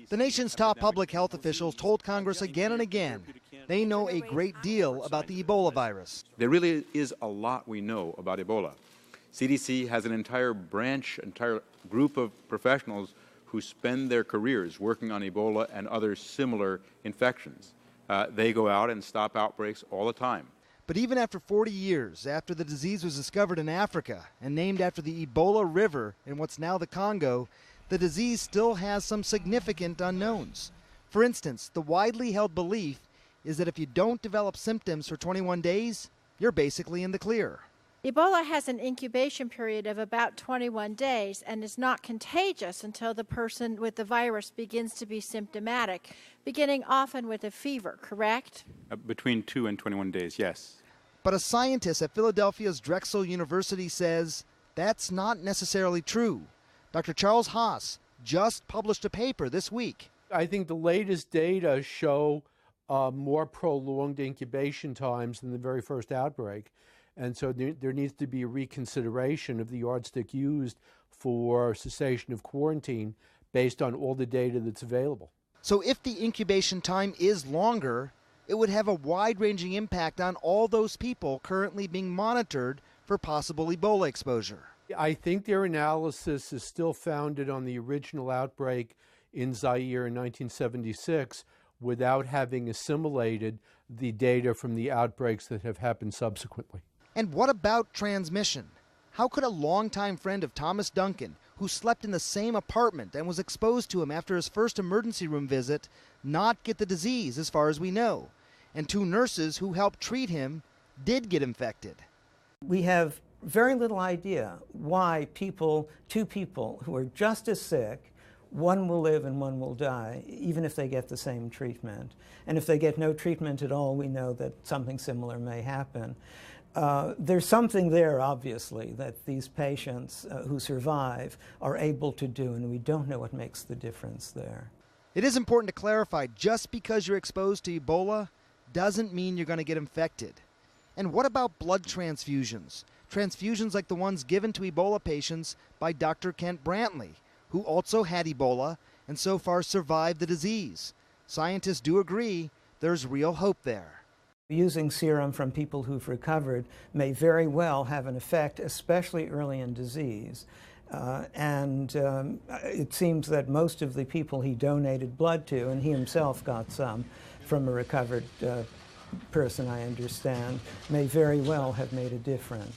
The nation's top public health officials told Congress again and again they know a great deal about the Ebola virus. There really is a lot we know about Ebola. CDC has an entire group of professionals who spend their careers working on Ebola and other similar infections. They go out and stop outbreaks all the time. But even after 40 years after the disease was discovered in Africa and named after the Ebola River in what's now the Congo, the disease still has some significant unknowns. For instance, the widely held belief is that if you don't develop symptoms for 21 days, you're basically in the clear. Ebola has an incubation period of about 21 days and is not contagious until the person with the virus begins to be symptomatic, beginning often with a fever, correct? Between 2 and 21 days, yes. But a scientist at Philadelphia's Drexel University says that's not necessarily true. Dr. Charles Haas just published a paper this week. I think the latest data show more prolonged incubation times than the very first outbreak. And so there needs to be a reconsideration of the yardstick used for cessation of quarantine based on all the data that's available. So if the incubation time is longer, it would have a wide-ranging impact on all those people currently being monitored for possible Ebola exposure. I think their analysis is still founded on the original outbreak in Zaire in 1976 without having assimilated the data from the outbreaks that have happened subsequently. And what about transmission? How could a longtime friend of Thomas Duncan, who slept in the same apartment and was exposed to him after his first emergency room visit, not get the disease as far as we know? And 2 nurses who helped treat him did get infected. We have very little idea why two people who are just as sick, one will live and one will die, even if they get the same treatment. And if they get no treatment at all, we know that something similar may happen. There's something there, obviously, that these patients who survive are able to do, and we don't know what makes the difference there. It is important to clarify, just because you're exposed to Ebola doesn't mean you're going to get infected. And what about blood transfusions? Transfusions like the ones given to Ebola patients by Dr. Kent Brantley, who also had Ebola and so far survived the disease. Scientists do agree there's real hope there. Using serum from people who've recovered may very well have an effect, especially early in disease. It seems that most of the people he donated blood to, and he himself got some from a recovered person, I understand, may very well have made a difference.